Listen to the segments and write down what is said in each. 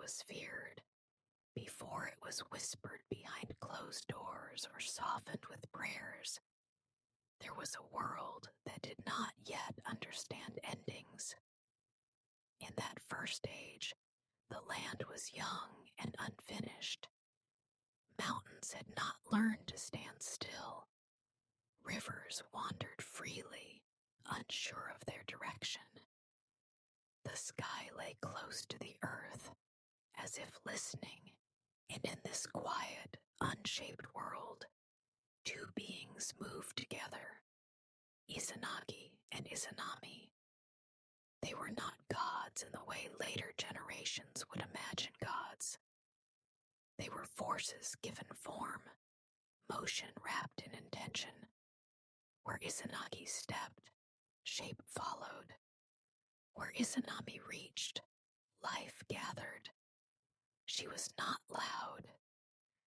was feared, before it was whispered behind closed doors or softened with prayers. There was a world that did not yet understand endings. In that first age, the land was young and unfinished. Mountains had not learned to stand still. Rivers wandered freely, unsure of their direction. The sky lay close to the earth, as if listening, and in this quiet, unshaped world, two beings moved together, Izanagi and Izanami. They were not gods in the way later generations would imagine gods. They were forces given form, motion wrapped in intention. Where Izanagi stepped, shape followed. Where Izanami reached, life gathered. She was not loud.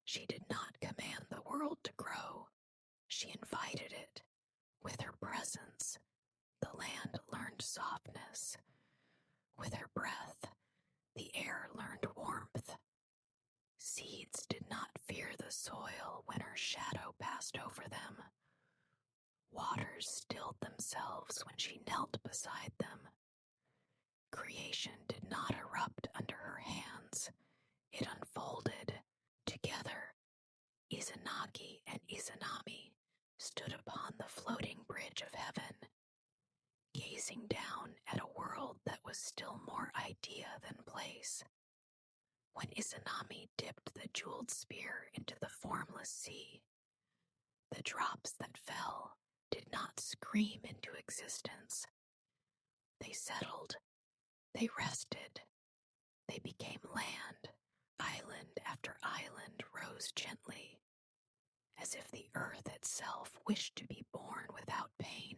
She did not command the world to grow. She invited it. With her presence, the land learned softness. With her breath, the air learned warmth. Seeds did not fear the soil when her shadow passed over them. Waters stilled themselves when she knelt beside them. Creation did not erupt under her hands. It unfolded. Together, Izanagi and Izanami stood upon the floating bridge of heaven, gazing down at a world that was still more idea than place. When Izanami dipped the jeweled spear into the formless sea, the drops that fell did not scream into existence. They settled, they rested, they became land. Island after island rose gently, as if the earth itself wished to be born without pain.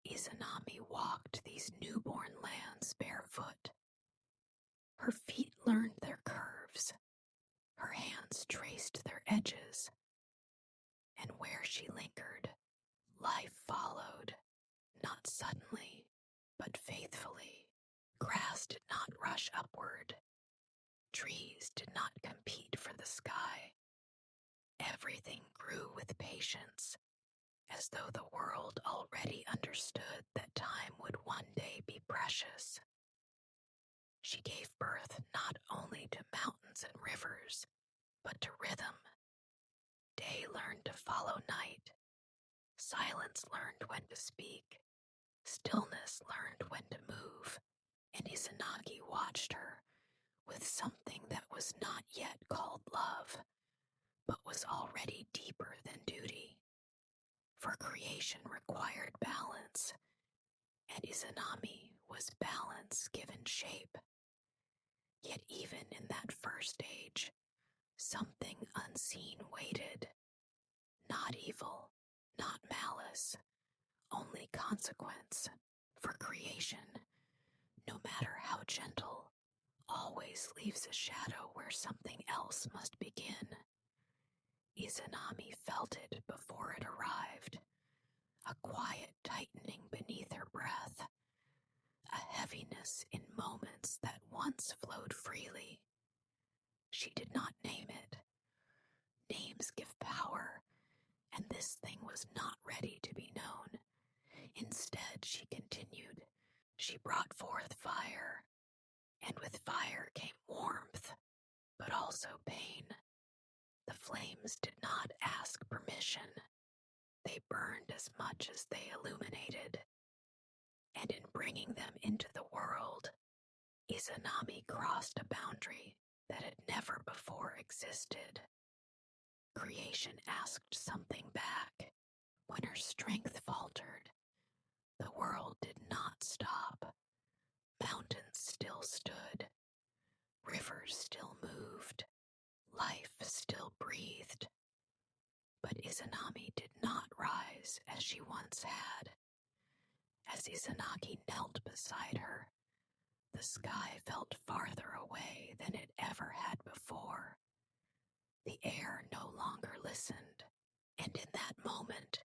Izanami walked these newborn lands barefoot. Her feet learned their curves. Her hands traced their edges. And where she lingered, life followed, not suddenly, but faithfully. Grass did not rush upward. Trees did not compete for the sky. Everything grew with patience, as though the world already understood that time would one day be precious. She gave birth not only to mountains and rivers, but to rhythm. Day learned to follow night. Silence learned when to speak. Stillness learned when to move. And Izanagi watched her with something that was not yet called love, but was already deeper than duty. For creation required balance, and Izanami was balance given shape. Yet even in that first age, something unseen waited. Not evil, not malice, only consequence. For creation, no matter how gentle, always leaves a shadow where something else must begin. Izanami felt it before it arrived, a quiet tightening beneath her breath, a heaviness in moments that once flowed freely. She did not name it. Names give power, and this thing was not ready to be known. Instead, she continued, she brought forth fire, and with fire came warmth, but also pain. The flames did not ask permission. They burned as much as they illuminated. And in bringing them into the world, Izanami crossed a boundary that had never before existed. Creation asked something back. When her strength faltered, the world did not stop. Mountains still stood. Rivers still moved. Life still breathed. But Izanami did not rise as she once had. As Izanagi knelt beside her, the sky felt farther away than it ever had before. The air no longer listened, and in that moment,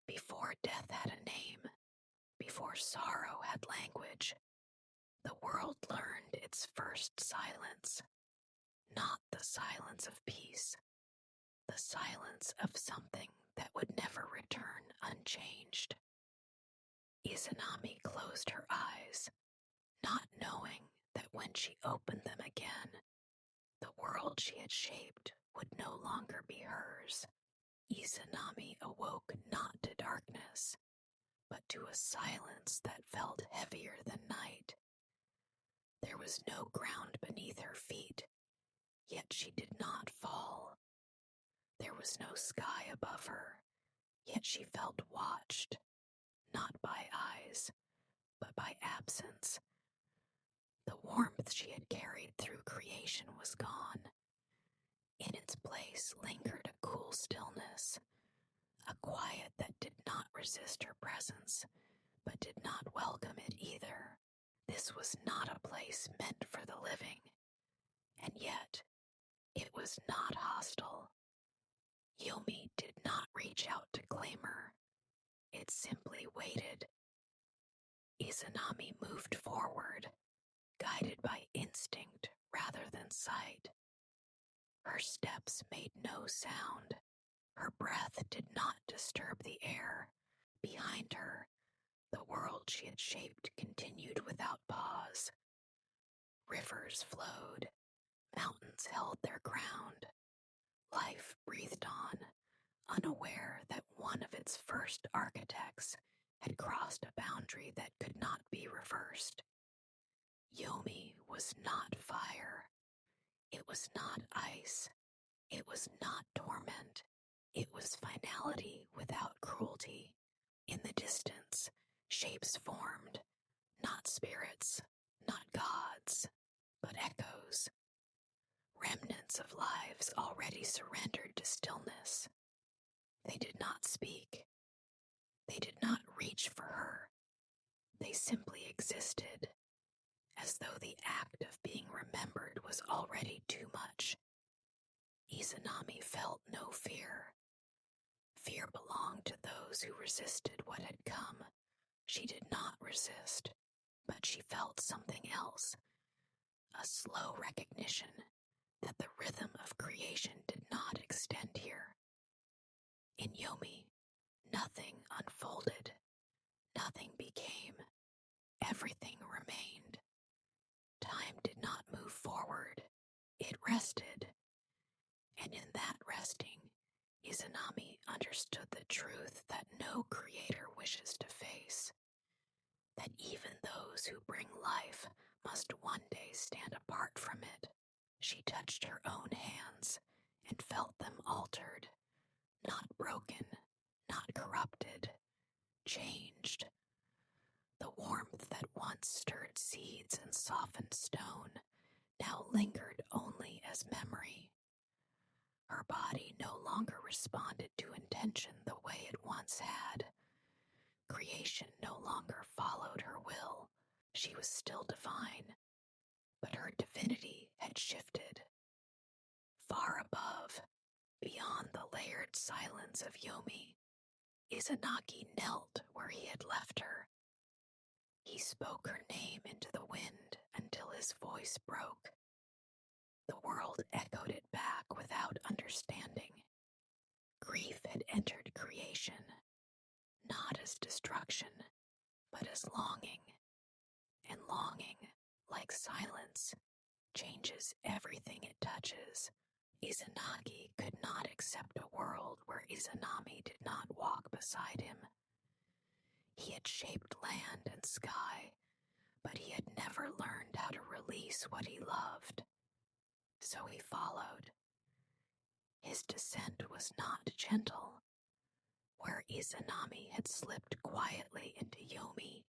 before death had a name, before sorrow had language, the world learned its first silence, not the silence of peace, the silence of something that would never return unchanged. Izanami closed her eyes, not knowing that when she opened them again, the world she had shaped would no longer be hers. Izanami awoke not to darkness, but to a silence that felt heavier than night. There was no ground beneath her feet, yet she did not fall. There was no sky above her, yet she felt watched, not by eyes, but by absence. The warmth she had carried through creation was gone. In its place lingered a cool stillness, a quiet that did not resist her presence, but did not welcome it either. This was not a place meant for the living, and yet it was not hostile. Yumi did not reach out to claim her. It simply waited. Izanami moved forward, guided by instinct rather than sight. Her steps made no sound. Her breath did not disturb the air. Behind her, the world she had shaped continued without pause. Rivers flowed. Mountains held their ground. Life breathed on, unaware that one of its first architects had crossed a boundary that could not be reversed. Yomi was not fire. It was not ice. It was not torment. It was finality without cruelty. In the distance, shapes formed, not spirits, not gods, but echoes. Remnants of lives already surrendered to stillness. They did not speak. They did not reach for her. They simply existed, as though the act of being remembered was already too much. Izanami felt no fear. Fear belonged to those who resisted what had come. She did not resist, but she felt something else, a slow recognition that the rhythm of creation did not extend here. In Yomi, nothing unfolded, nothing became, everything remained. Time did not move forward, it rested. And in that resting, Izanami understood the truth that no creator wishes to face, that even those who bring life must one day stand apart from it. She touched her own hands and felt them altered, not broken, not corrupted, changed. The warmth that once stirred seeds and softened stone now lingered only as memory. Her body no longer responded to intention the way it once had. Creation no longer followed her will. She was still divine, but her divinity had shifted. Far above, beyond the layered silence of Yomi, Izanagi knelt where he had left her. He spoke her name into the wind until his voice broke. The world echoed it back without understanding. Grief had entered creation, not as destruction, but as longing. And longing, like silence, changes everything it touches. Izanagi could not accept a world where Izanami did not walk beside him. He had shaped land and sky, but he had never learned how to release what he loved. So he followed. His descent was not gentle. Where Izanami had slipped quietly into Yomi,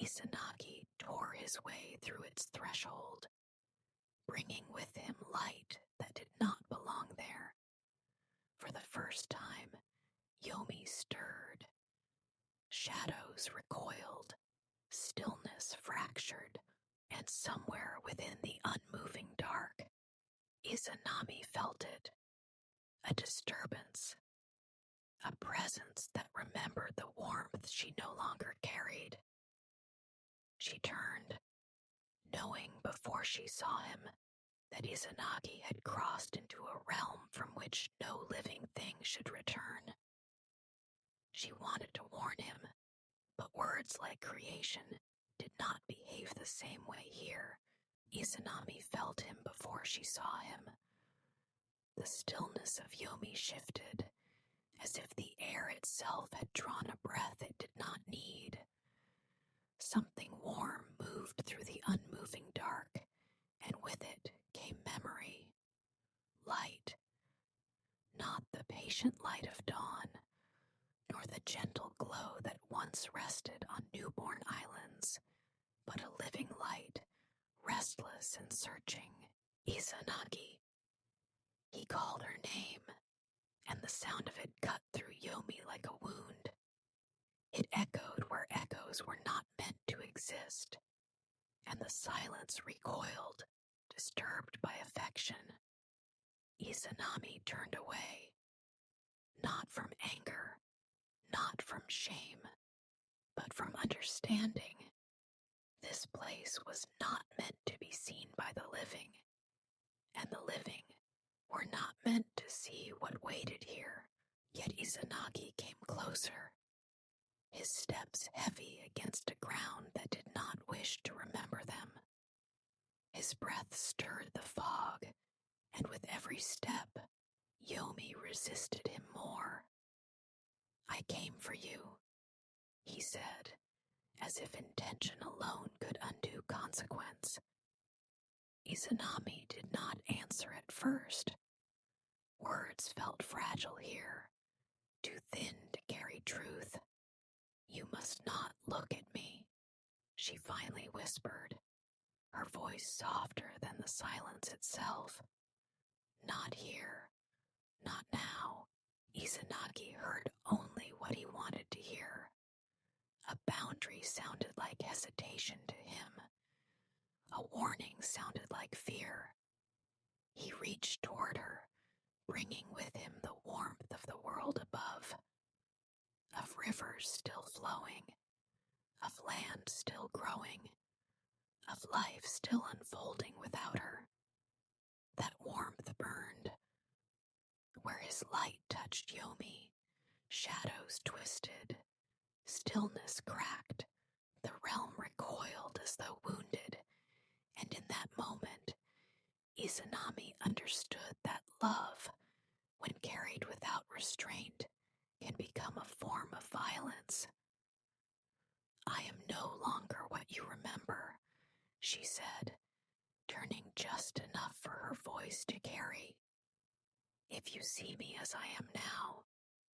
Izanagi tore his way through its threshold, bringing with him light that did not belong there. For the first time, Yomi stirred. Shadows recoiled, stillness fractured, and somewhere within the unmoving dark, Izanami felt it. A disturbance. A presence that remembered the warmth she no longer carried. She turned. knowing before she saw him that Izanagi had crossed into a realm from which no living thing should return. She wanted to warn him, but words like creation did not behave the same way here. Izanami felt him before she saw him. The stillness of Yomi shifted, as if the air itself had drawn a breath it did not need. Something warm moved through the unmoving dark, and with it came memory. Light. Not the patient light of dawn, nor the gentle glow that once rested on newborn islands, but a living light, restless and searching. Izanagi. He called her name, and the sound of it cut through Yomi like a wound. It echoed where echoes were not meant to exist, and the silence recoiled, disturbed by affection. Izanami turned away, not from anger, not from shame, but from understanding. This place was not meant to be seen by the living, and the living were not meant to see what waited here. Yet Izanagi came closer, his steps heavy against a ground that did not wish to remember them. His breath stirred the fog, and with every step, Yomi resisted him more. "I came for you," he said, as if intention alone could undo consequence. Izanami did not answer at first. Words felt fragile here, too thin to carry truth. "You must not look at me," she finally whispered, her voice softer than the silence itself. "Not here, not now." Izanagi heard only what he wanted to hear. A boundary sounded like hesitation to him. A warning sounded like fear. He reached toward her, bringing with him the warmth of the world above, of rivers still flowing, of land still growing, of life still unfolding without her. That warmth burned. Where his light touched Yomi, shadows twisted, stillness cracked, the realm recoiled as though wounded, and in that moment, Izanami understood that love, when carried without restraint, can become a form of violence. "I am no longer what you remember," she said, turning just enough for her voice to carry. "If you see me as I am now,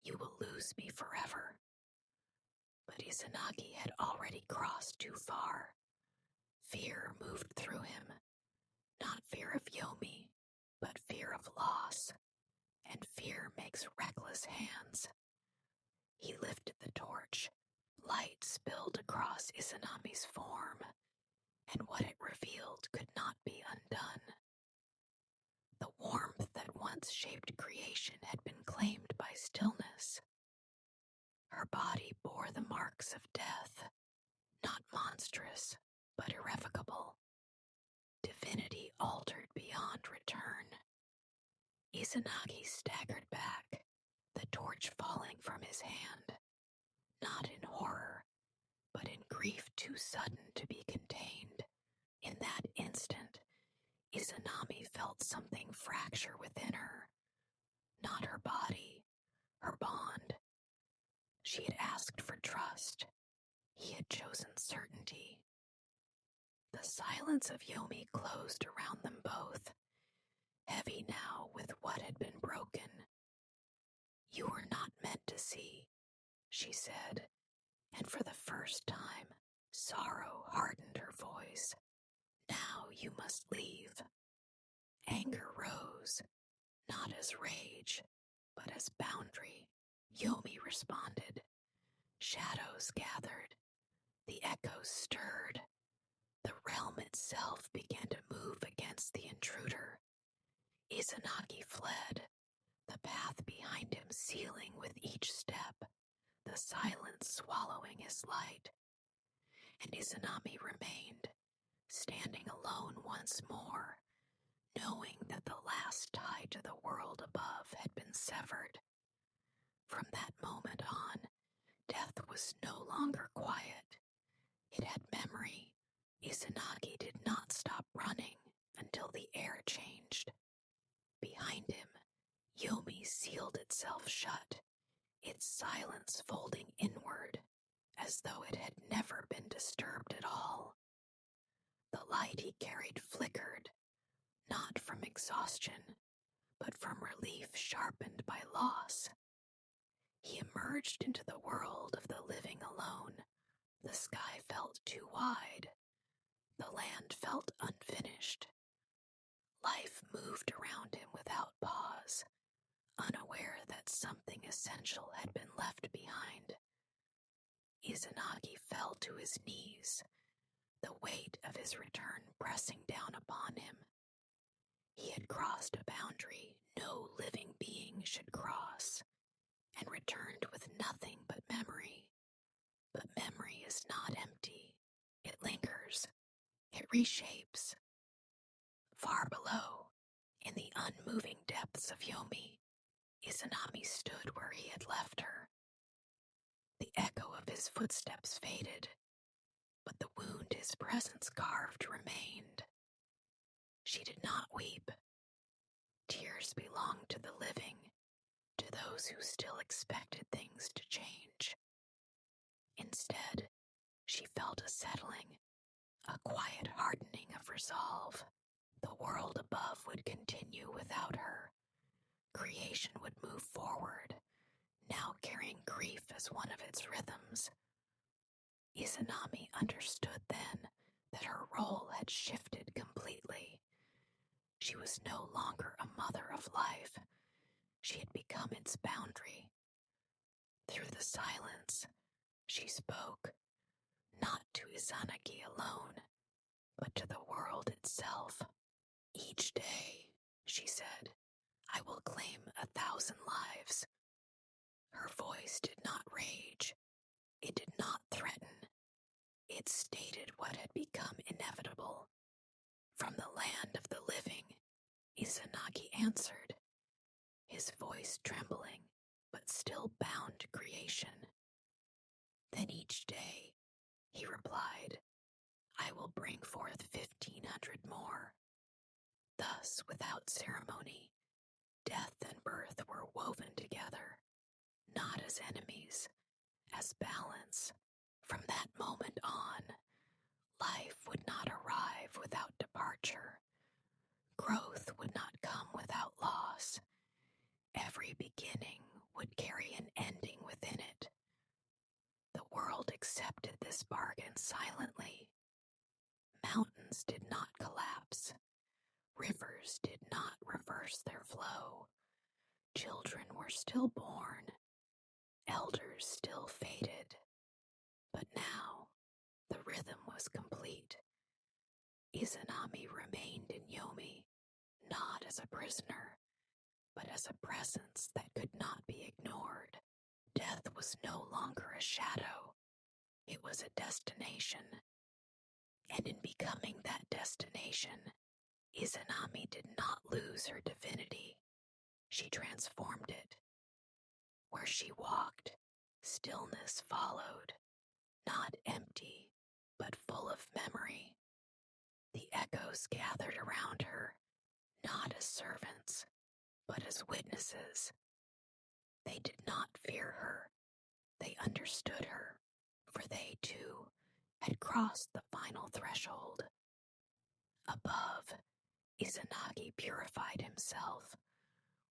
you will lose me forever." But Izanagi had already crossed too far. Fear moved through him, not fear of Yomi, but fear of loss, and fear makes reckless hands. He lifted the torch. Light spilled across Izanami's form, and what it revealed could not be undone. The warmth that once shaped creation had been claimed by stillness. Her body bore the marks of death, not monstrous, but irrevocable. Divinity altered beyond return. Izanagi staggered back, the torch falling from his hand, not in horror, but in grief too sudden to be contained. In that instant, Izanami felt something fracture within her. Not her body, her bond. She had asked for trust. He had chosen certainty. The silence of Yomi closed around them both, heavy now with what had been broken. "You were not meant to see," she said, and for the first time, sorrow hardened her voice. "Now you must leave." Anger rose, not as rage, but as boundary. Yomi responded. Shadows gathered. The echoes stirred. The realm itself began to move against the intruder. Izanagi fled, the path behind him sealing with each step, the silence swallowing his light. And Izanami remained, standing alone once more, knowing that the last tie to the world above had been severed. From that moment on, death was no longer quiet. It had memory. Izanagi did not stop running until the air changed. Behind him, Yomi sealed itself shut, its silence folding inward, as though it had never been disturbed at all. The light he carried flickered, not from exhaustion, but from relief sharpened by loss. He emerged into the world of the living alone. The sky felt too wide. The land felt unfinished. Life moved around him without pause, unaware that something essential had been left behind. Izanagi fell to his knees, the weight of his return pressing down upon him. He had crossed a boundary no living being should cross, and returned with nothing but memory. But memory is not empty. It lingers. It reshapes. Far below, in the unmoving depths of Yomi, Izanami stood where he had left her. The echo of his footsteps faded, but the wound his presence carved remained. She did not weep. Tears belong to the living, to those who still expected things to change. Instead, she felt a settling, a quiet hardening of resolve. The world above would continue without her. Creation would move forward, now carrying grief as one of its rhythms. Izanami understood then that her role had shifted completely. She was no longer a mother of life. She had become its boundary. Through the silence, she spoke, not to Izanagi alone, but to the world itself. Each day, she said, I will claim 1,000 lives. Her voice did not rage. It did not threaten. It stated what had become inevitable. From the land of the living, Izanagi answered, his voice trembling, but still bound to creation. Then each day, he replied, I will bring forth 1,500 more. Thus, without ceremony, death and birth were woven together, not as enemies, as balance. From that moment on, life would not arrive without departure. Growth would not come without loss. Every beginning would carry an ending within it. The world accepted this bargain silently. Mountains did not collapse. Rivers did not reverse their flow. Children were still born. Elders still faded. But now, the rhythm was complete. Izanami remained in Yomi, not as a prisoner, but as a presence that could not be ignored. Death was no longer a shadow. It was a destination. And in becoming that destination, Izanami did not lose her divinity. She transformed it. Where she walked, stillness followed, not empty, but full of memory. The echoes gathered around her, not as servants, but as witnesses. They did not fear her. They understood her, for they, too, had crossed the final threshold. Above, Izanagi purified himself,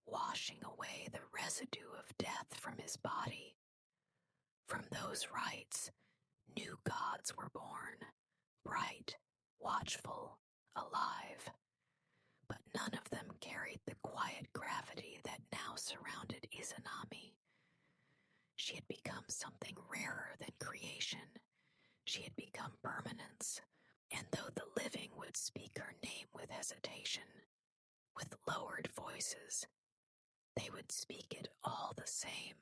washing away the residue of death from his body. From those rites, new gods were born, bright, watchful, alive. But none of them carried the quiet gravity that now surrounded Izanami. She had become something rarer than creation. She had become permanence, and though the living would speak her name with hesitation, with lowered voices, they would speak it all the same.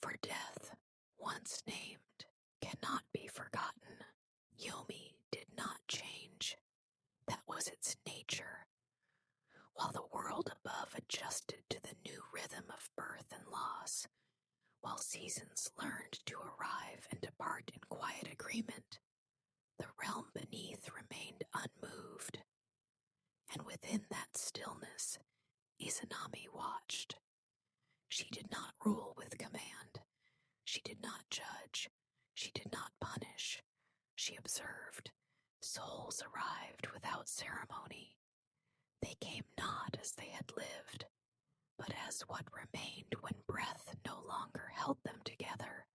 For death, once named, cannot be forgotten. Yomi did not change. That was its nature. While the world above adjusted to the new rhythm of birth and loss, while seasons learned to arrive and depart in quiet agreement, the realm beneath remained unmoved. And within that stillness, Izanami watched. She did not rule with command. She did not judge. She did not punish. She observed. Souls arrived without ceremony. They came not as they had lived, but as what remained when breath no longer held them together.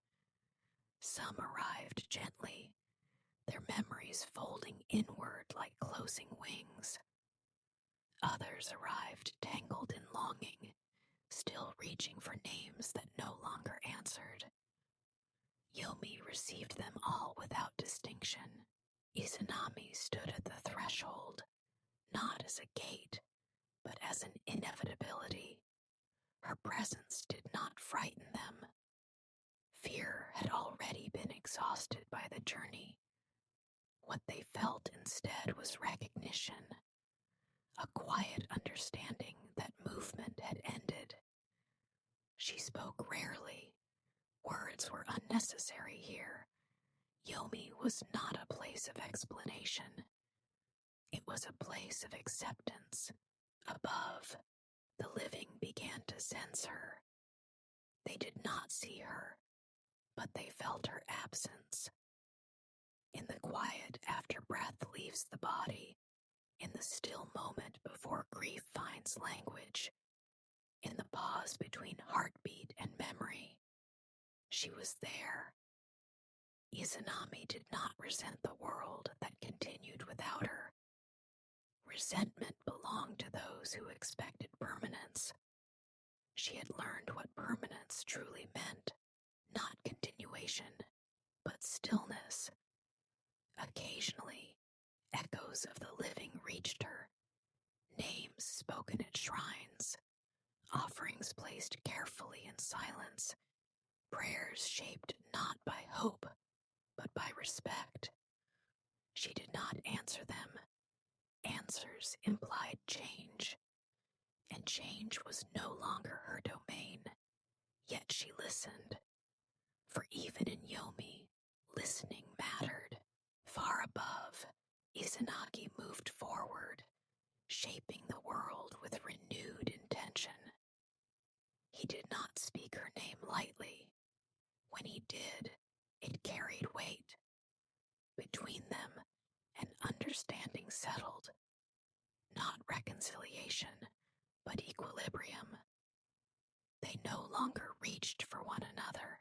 Some arrived gently, their memories folding inward like closing wings. Others arrived tangled in longing, still reaching for names that no longer answered. Yomi received them all without distinction. Izanami stood at the threshold, not as a gate, but as an inevitability. Her presence did not frighten them. Fear had already been exhausted by the journey. What they felt instead was recognition, a quiet understanding that movement had ended. She spoke rarely. Words were unnecessary here. Yomi was not a place of explanation. It was a place of acceptance. Above, the living began to sense her. They did not see her, but they felt her absence. In the quiet after breath leaves the body, in the still moment before grief finds language, in the pause between heartbeat and memory, she was there. Izanami did not resent the world that continued without her. Resentment belonged to those who expected permanence. She had learned what permanence truly meant, not continuation, but stillness. Occasionally, echoes of the living reached her, names spoken at shrines, offerings placed carefully in silence, prayers shaped not by hope, but by respect. She did not answer them. Answers implied change, and change was no longer her domain. Yet she listened, for even in Yomi, listening mattered. Far above, Izanagi moved forward, shaping the world with renewed intention. He did not speak her name lightly. When he did, it carried weight. Between them, an understanding settled. Not reconciliation, but equilibrium. They no longer reached for one another.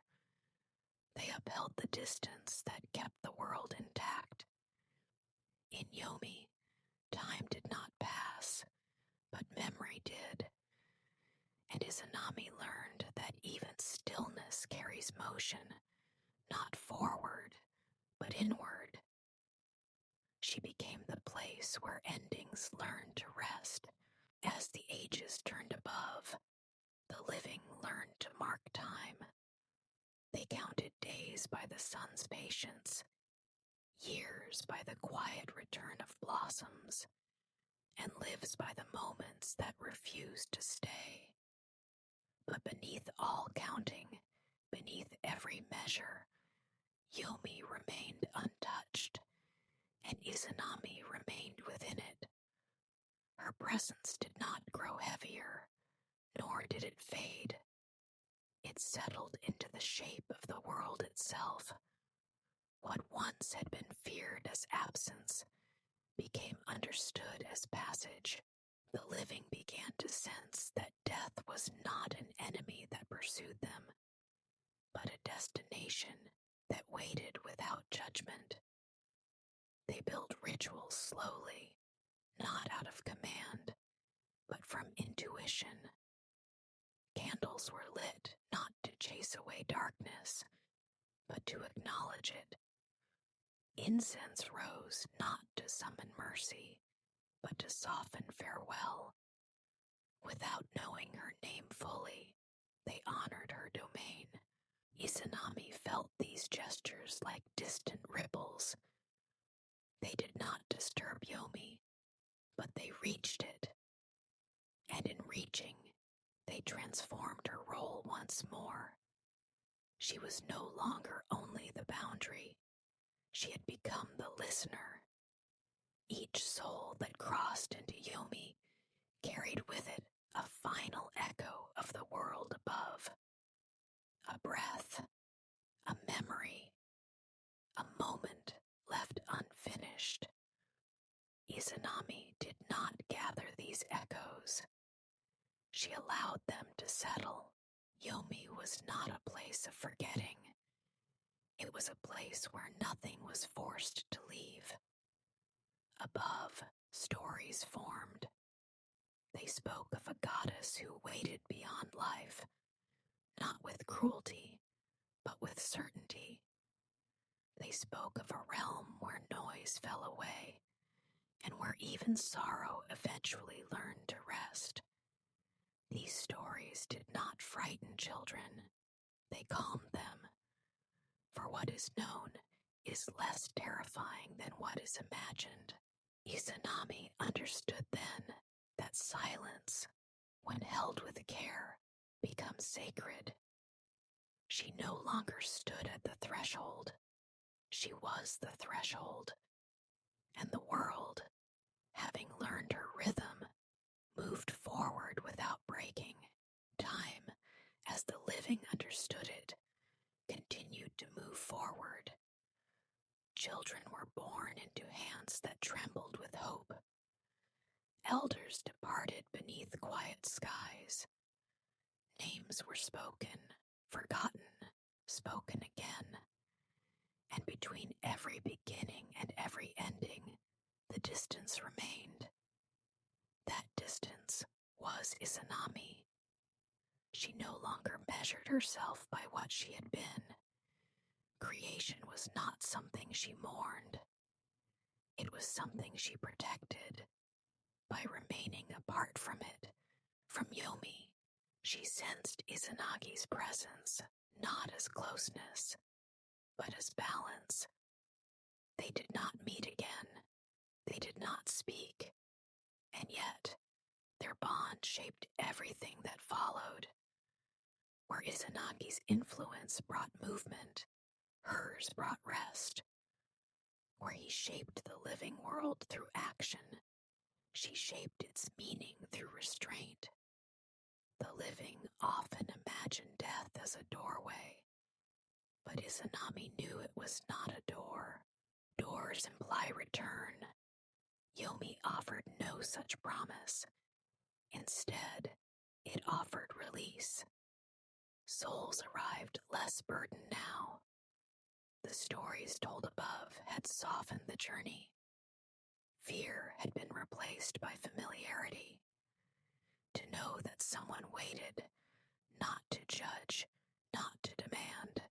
They upheld the distance that kept the world intact. In Yomi, time did not pass, but memory did. And Izanami learned that even stillness carries motion, not forward, but inward. She became the place where endings learned to rest. As the ages turned above, the living learned to mark time. They counted days by the sun's patience, years by the quiet return of blossoms, and lives by the moments that refused to stay. But beneath all counting, beneath every measure, Yomi remained untouched, and Izanami remained within it. Her presence did not grow heavier, nor did it fade. It settled into the shape of the world itself. What once had been feared as absence became understood as passage. The living began to sense that death was not an enemy that pursued them, but a destination that waited without judgment. They built rituals slowly, not out of command, but from intuition. Candles were lit not to chase away darkness, but to acknowledge it. Incense rose not to summon mercy, but to soften farewell. Without knowing her name fully, they honored her domain. Izanami felt these gestures like distant ripples, They did not disturb Yomi, but they reached it. And in reaching, they transformed her role once more. She was no longer only the boundary. She had become the listener. Each soul that crossed into Yomi carried with it a final echo of the world above. A breath, a memory, a moment left unfinished. Izanami did not gather these echoes. She allowed them to settle. Yomi was not a place of forgetting. It was a place where nothing was forced to leave. Above, stories formed. They spoke of a goddess who waited beyond life, not with cruelty, but with certainty. They spoke of a realm where noise fell away, and where even sorrow eventually learned to rest. These stories did not frighten children. They calmed them. For what is known is less terrifying than what is imagined. Izanami understood then that silence, when held with care, becomes sacred. She no longer stood at the threshold. She was the threshold. And the world, having learned her rhythm, moved forward without breaking. Time, as the living understood it, continued to move forward. Children were born into hands that trembled with hope. Elders departed beneath quiet skies. Names were spoken, forgotten, spoken again. And between every beginning and every ending, the distance remained. That distance was Izanami. She no longer measured herself by what she had been. Creation was not something she mourned. It was something she protected. By remaining apart from it, from Yomi, she sensed Izanagi's presence, not as closeness, but as balance. They did not meet again. They did not speak. And yet, their bond shaped everything that followed. Where Izanagi's influence brought movement, hers brought rest. Where he shaped the living world through action, she shaped its meaning through restraint. The living often imagine death as a doorway, but Izanami knew it was not a door. Doors imply return. Yomi offered no such promise. Instead, it offered release. Souls arrived less burdened now. The stories told above had softened the journey. Fear had been replaced by familiarity. To know that someone waited, not to judge, not to demand,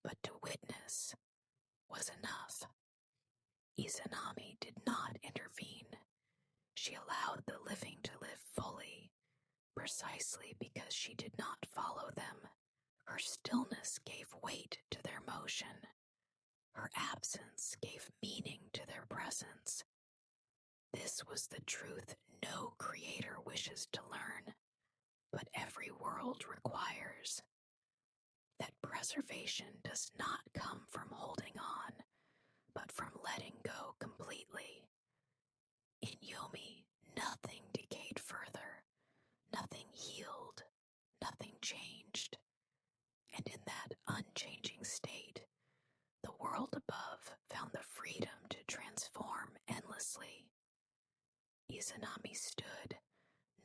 but to witness, was enough. Izanami did not intervene. She allowed the living to live fully, precisely because she did not follow them. Her stillness gave weight to their motion. Her absence gave meaning to their presence. This was the truth no creator wishes to learn, but every world requires. That preservation does not come from holding on, but from letting go completely. In Yomi, nothing decayed further, nothing healed, nothing changed. And in that unchanging state, the world above found the freedom to transform endlessly. Izanami stood,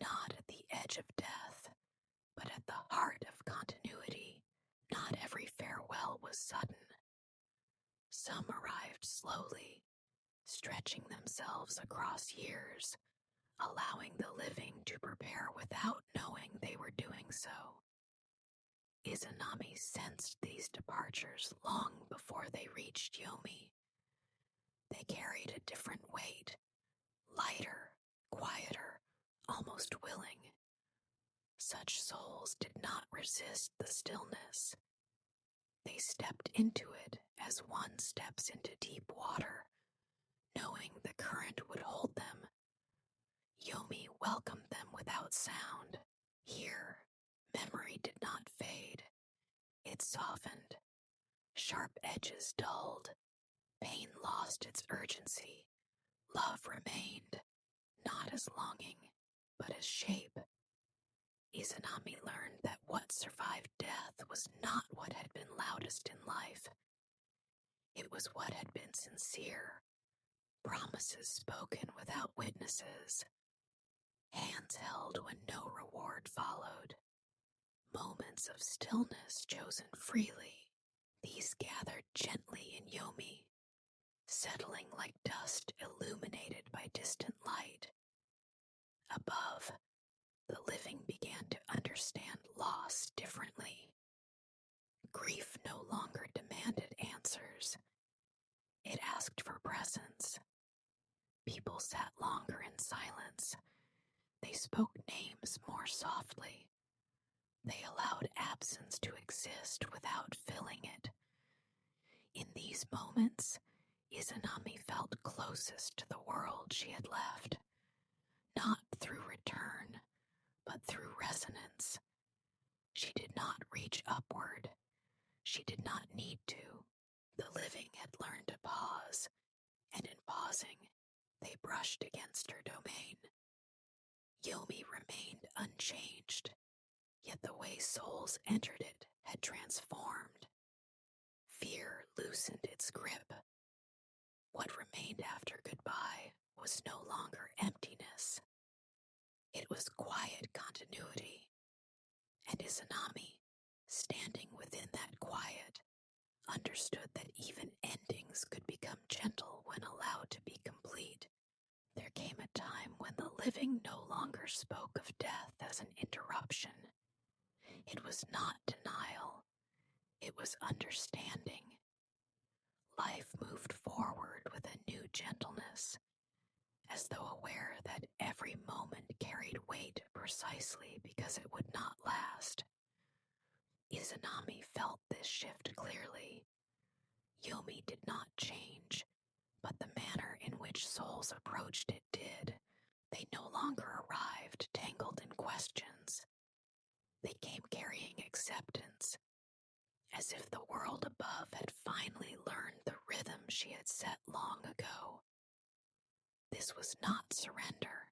not at the edge of death, but at the heart of continuity. Not every farewell was sudden. Some arrived slowly, stretching themselves across years, allowing the living to prepare without knowing they were doing so. Izanami sensed these departures long before they reached Yomi. They carried a different weight, lighter, quieter, almost willing. Such souls did not resist the stillness. They stepped into it as one steps into deep water, knowing the current would hold them. Yomi welcomed them without sound. Here, memory did not fade. It softened. Sharp edges dulled. Pain lost its urgency. Love remained, not as longing, but as shape. Izanami learned that what survived death was not what had been loudest in life. It was what had been sincere, promises spoken without witnesses, hands held when no reward followed, moments of stillness chosen freely. These gathered gently in Yomi, settling like dust illuminated by distant light. Above, the living began to understand loss differently. Grief no longer demanded answers. It asked for presence. People sat longer in silence. They spoke names more softly. They allowed absence to exist without filling it. In these moments, Izanami felt closest to the world she had left, not through return, but through resonance. She did not reach upward. She did not need to. The living had learned to pause, and in pausing, they brushed against her domain. Yomi remained unchanged, yet the way souls entered it had transformed. Fear loosened its grip. What remained after goodbye was no longer emptiness. It was quiet continuity, and Izanami, standing within that quiet, understood that even endings could become gentle when allowed to be complete. There came a time when the living no longer spoke of death as an interruption. It was not denial. It was understanding. Life moved forward with a new gentleness, as though aware that every moment carried weight precisely because it would not last. Izanami felt this shift clearly. Yomi did not change, but the manner in which souls approached it did. They no longer arrived tangled in questions. They came carrying acceptance, as if the world above had finally learned the rhythm she had set long ago. This was not surrender,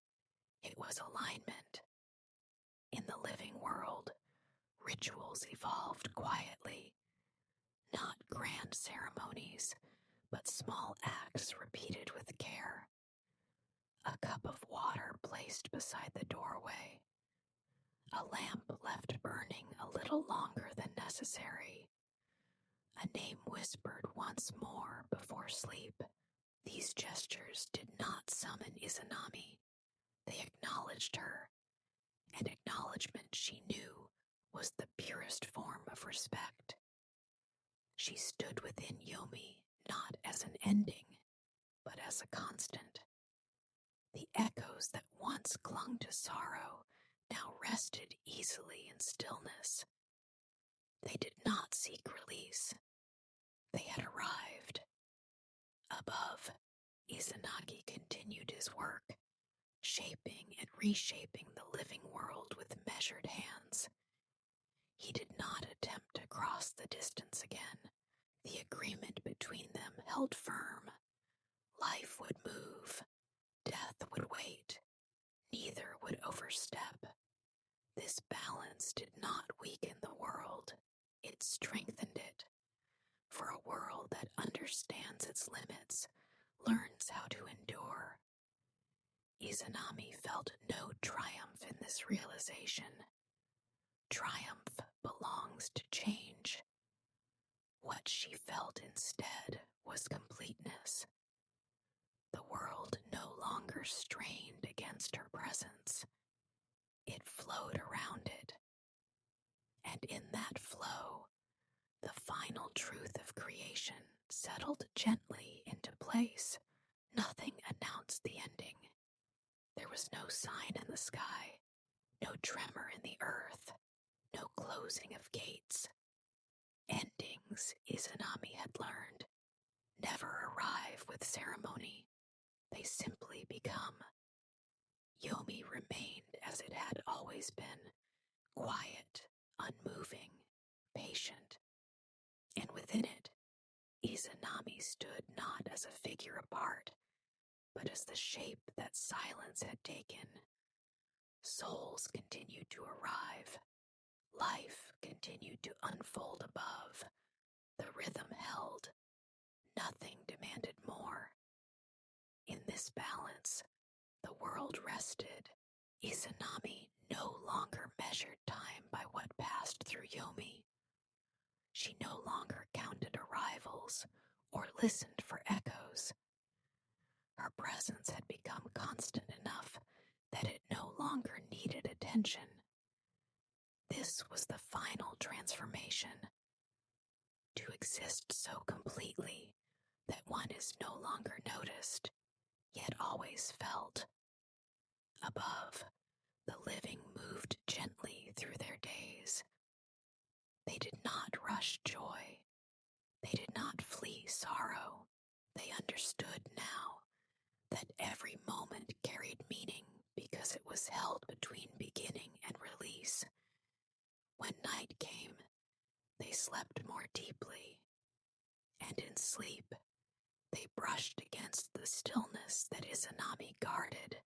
it was alignment. In the living world, rituals evolved quietly, not grand ceremonies, but small acts repeated with care. A cup of water placed beside the doorway. A lamp left burning a little longer than necessary. A name whispered once more before sleep. These gestures did not summon Izanami. They acknowledged her, and acknowledgement she knew was the purest form of respect. She stood within Yomi not as an ending, but as a constant. The echoes that once clung to sorrow now rested easily in stillness. They did not seek release. They had arrived. Above, Izanagi continued his work, shaping and reshaping the living world with measured hands. He did not attempt to cross the distance again. The agreement between them held firm. Life would move. Death would wait. Neither would overstep. This balance did not weaken the world. It strengthened it. For a world that understands its limits, learns how to endure. Izanami felt no triumph in this realization. Triumph belongs to change. What she felt instead was completeness. The world no longer strained against her presence. It flowed around it. And in that flow, the final truth of creation settled gently into place. Nothing announced the ending. There was no sign in the sky, no tremor in the earth, no closing of gates. Endings, Izanami had learned, never arrive with ceremony. they simply become. Yomi remained as it had always been, quiet, unmoving, patient. And within it, Izanami stood not as a figure apart, but as the shape that silence had taken. Souls continued to arrive. Life continued to unfold above. The rhythm held. Nothing demanded more. In this balance, the world rested. Izanami no longer measured time by what passed through Yomi. She no longer counted arrivals or listened for echoes. Her presence had become constant enough that it no longer needed attention. This was the final transformation. To exist so completely that one is no longer noticed, yet always felt. Above, the living moved gently through their days. They did not rush joy. They did not flee sorrow. They understood now that every moment carried meaning because it was held between beginning and release. When night came, they slept more deeply, and in sleep, they brushed against the stillness that Izanami guarded.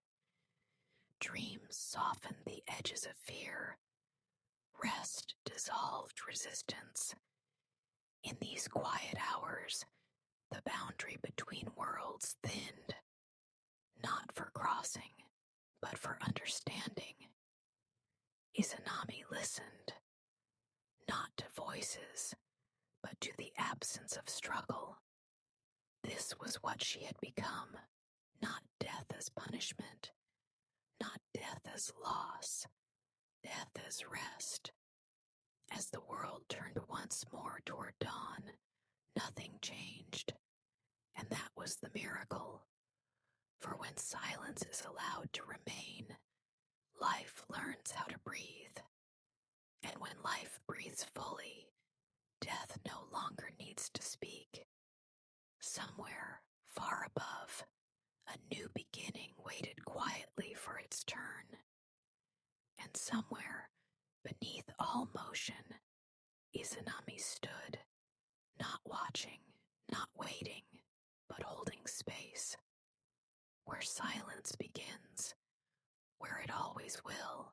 Dreams softened the edges of fear. Rest dissolved resistance. In these quiet hours, the boundary between worlds thinned, not for crossing, but for understanding. Izanami listened, not to voices, but to the absence of struggle. This was what she had become, not death as punishment, not death as loss, death as rest. As the world turned once more toward dawn, nothing changed, and that was the miracle. For when silence is allowed to remain, life learns how to breathe. And when life breathes fully, death no longer needs to speak. Somewhere, far above, a new beginning waited quietly for its turn. And somewhere, beneath all motion, Izanami stood, not watching, not waiting, but holding space. Where silence begins, where it always will,